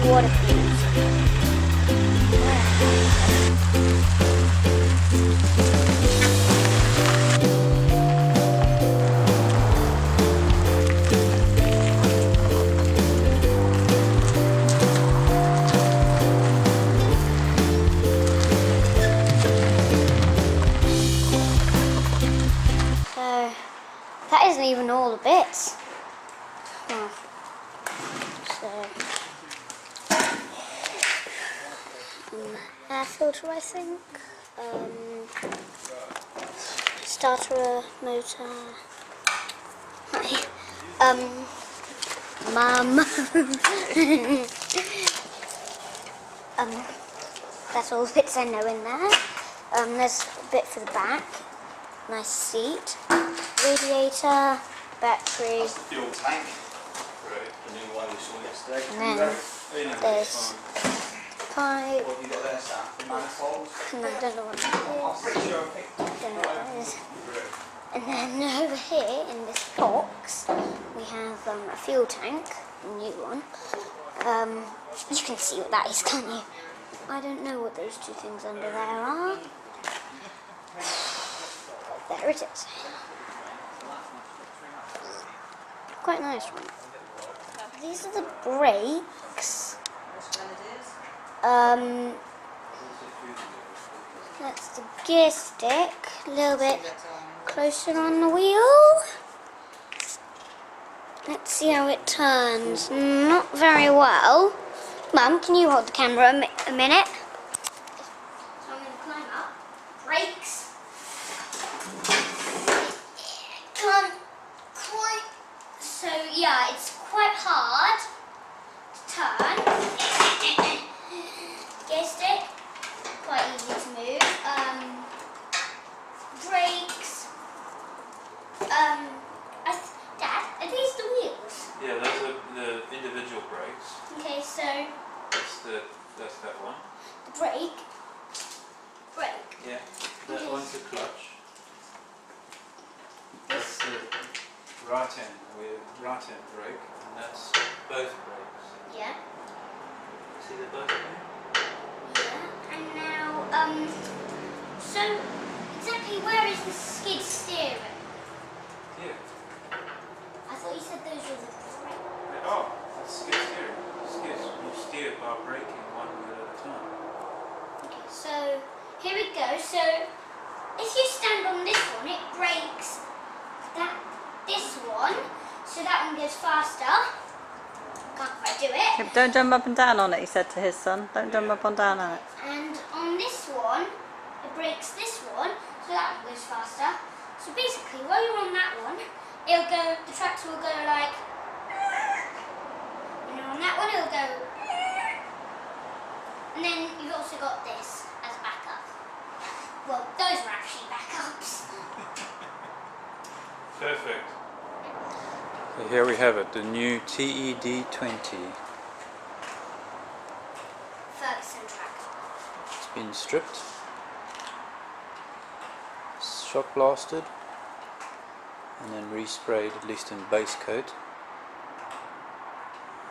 Water fuse. So that isn't even all the bits. Oh. So air filter, I think. Starter motor. Mum. That's all the bits I know in there. There's a bit for the back. Nice seat. Radiator. Battery. That's the fuel tank. Right. The new one you saw yesterday. And then there's pipe. What have you got there, Sam? The manifolds? And I don't know what I'm it pretty sure I picked is. Don't know what it is. Right. And then over here in this box we have a fuel tank, a new one. You can see what that is, can't you? I don't know what those two things under there are. There it is. Quite nice one. These are the brakes. That's the gear stick. A little bit closer on the wheel. Let's see how it turns. Not very well. Mum, can you hold the camera a minute? So I'm going to climb up. Brakes. Can't quite. So yeah, it's quite hard to turn. Gear stick, quite easy to move. Brakes. Dad, are these the wheels? Yeah, those are the individual brakes. Okay, so That's that one. the brake. Yeah. That Okay. one's the clutch. That's the right hand brake, and that's both brakes. Yeah. See they're both there? Yeah. And now, so exactly where is the skid steering? Here. I thought you said those were the brakes. Oh, that's skid steering. Skids. You steer by braking one wheel at a time. Okay, so here we go. So if you stand on this one, it brakes this one, so that one goes faster. Can't quite do it. Yeah, but don't jump up and down on it, he said to his son. Don't jump up and down on it. And on this one, it brakes this one, so that one goes faster. So basically, while you're on that one, the tractor will go like, and you're on that one, it'll go, and then you've also got this as a backup. Well, those were actually backups. Perfect. So here we have it, the new TED20. Ferguson tractor. It's been stripped, shock blasted, and then resprayed, at least in base coat.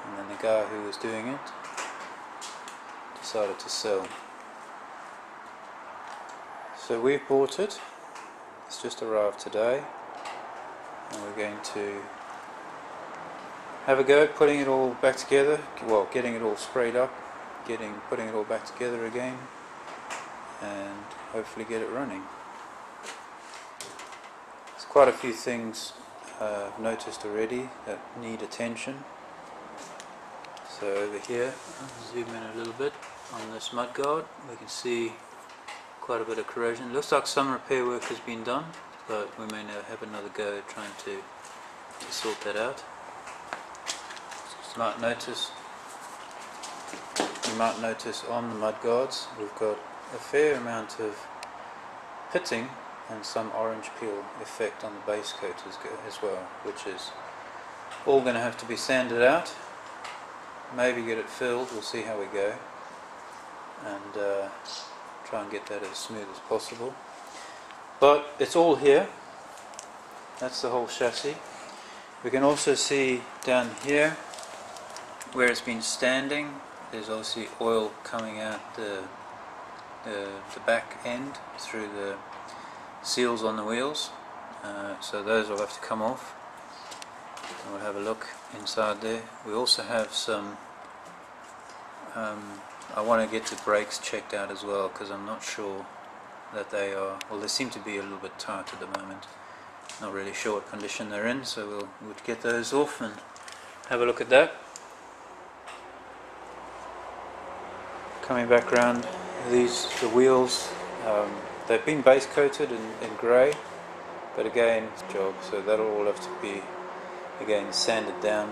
And then the guy who was doing it decided to sell. So we've bought it. It's just arrived today, and we're going to have a go at putting it all back together. Well, getting it all sprayed up, putting it all back together again, and hopefully get it running. There's quite a few things I've noticed already that need attention. So over here, I'll zoom in a little bit on this mudguard. We can see quite a bit of corrosion. It looks like some repair work has been done, but we may now have another go at trying to sort that out. You might notice on the mudguards we've got a fair amount of pitting and some orange peel effect on the base coat as well, which is all going to have to be sanded out, maybe get it filled, we'll see how we go, and try and get that as smooth as possible. But it's all here, that's the whole chassis. We can also see down here where it's been standing, there's obviously oil coming out the back end through the seals on the wheels, so those will have to come off, and we'll have a look inside there. We also have some I want to get the brakes checked out as well, because I'm not sure that they are, well, they seem to be a little bit tight at the moment. Not really sure what condition they're in, so we'll get those off and have a look at that. Coming back around, the wheels, they've been base coated in grey, but again, job, so that'll all have to be again sanded down,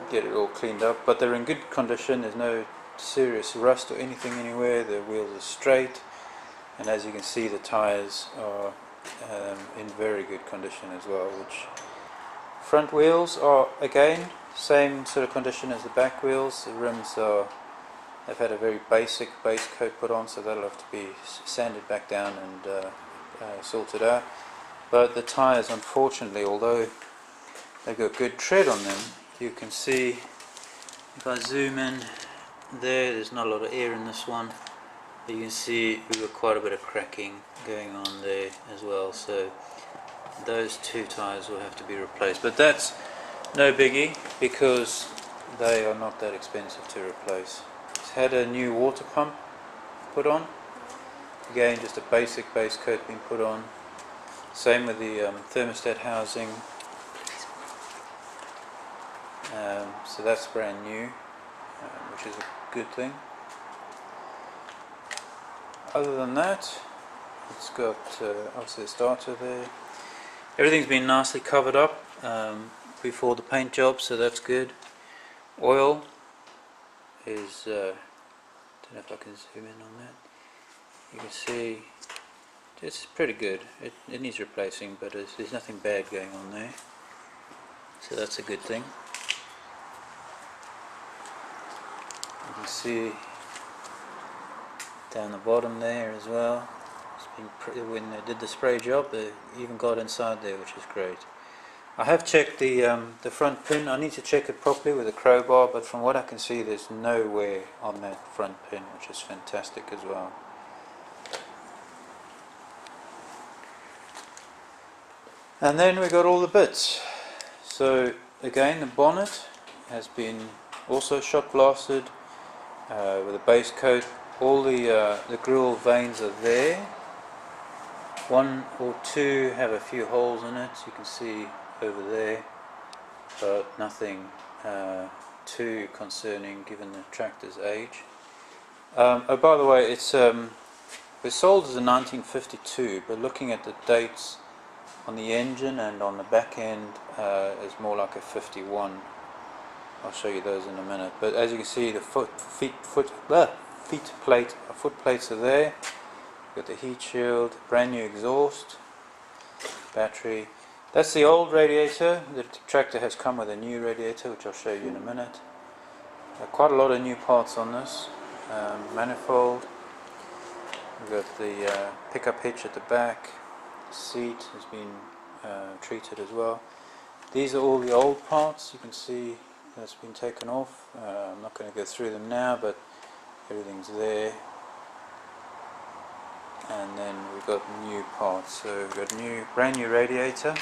get it all cleaned up, but they're in good condition. There's no serious rust or anything anywhere. The wheels are straight, and as you can see, the tyres are in very good condition as well. Which front wheels are again same sort of condition as the back wheels. The rims are, they've had a very basic base coat put on, so that'll have to be sanded back down and sorted out. But the tyres, unfortunately, although they've got good tread on them, you can see if I zoom in there's not a lot of air in this one, but you can see we've got quite a bit of cracking going on there as well, so those two tyres will have to be replaced, but that's no biggie because they are not that expensive to replace. It's had a new water pump put on, again just a basic base coat being put on, same with the thermostat housing. So that's brand new, which is a good thing. Other than that, it's got obviously the starter there. Everything's been nicely covered up before the paint job, so that's good. Oil is, don't know if I can zoom in on that. You can see it's pretty good. It needs replacing, but there's nothing bad going on there, so that's a good thing. You can see down the bottom there as well. It's been when they did the spray job, they even got inside there, which is great. I have checked the front pin. I need to check it properly with a crowbar, but from what I can see, there's no wear on that front pin, which is fantastic as well. And then we got all the bits. So again, the bonnet has been also shot blasted with a base coat. All the grille veins are there. One or two have a few holes in it, you can see over there, but nothing too concerning given the tractor's age. Oh, by the way, it was sold as a 1952, but looking at the dates on the engine and on the back end, it's more like a 51. I'll show you those in a minute. But as you can see, the foot plates are there. Got the heat shield, brand new exhaust, battery. That's the old radiator. The tractor has come with a new radiator, which I'll show you in a minute. Quite a lot of new parts on this. Manifold. We've got the pickup hitch at the back. Seat has been treated as well. These are all the old parts. You can see that's been taken off. I'm not going to go through them now, but everything's there. And then we've got new parts. So we've got brand new radiator.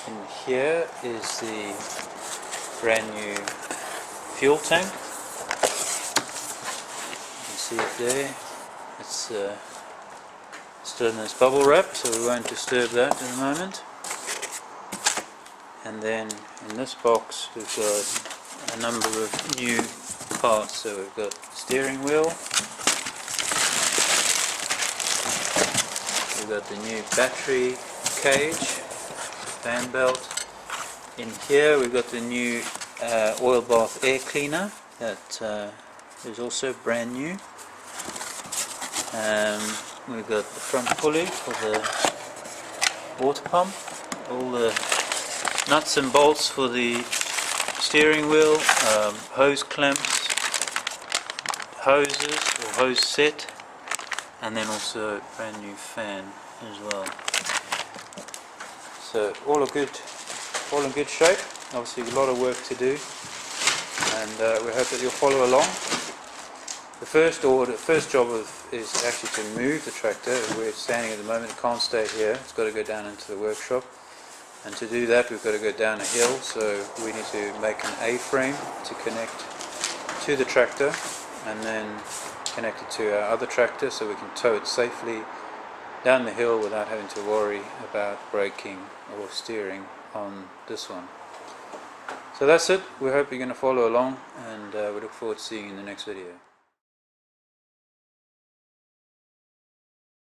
In here is the brand new fuel tank. You can see it there. It's still in this bubble wrap, so we won't disturb that in a moment. And then in this box we've got a number of new parts. So we've got steering wheel, we've got the new battery cage, fan belt. In here we've got the new oil bath air cleaner that is also brand new. We've got the front pulley for the water pump, all the nuts and bolts for the steering wheel, hose clamps, hoses or hose set, and then also a brand new fan as well. So all in good shape. Obviously a lot of work to do, and we hope that you'll follow along. The first job is actually to move the tractor. We're standing at the moment, it can't stay here, it's got to go down into the workshop. And to do that we've got to go down a hill, so we need to make an A-frame to connect to the tractor and then connect it to our other tractor so we can tow it safely down the hill without having to worry about braking or steering on this one. So that's it. We hope you're going to follow along, and we look forward to seeing you in the next video.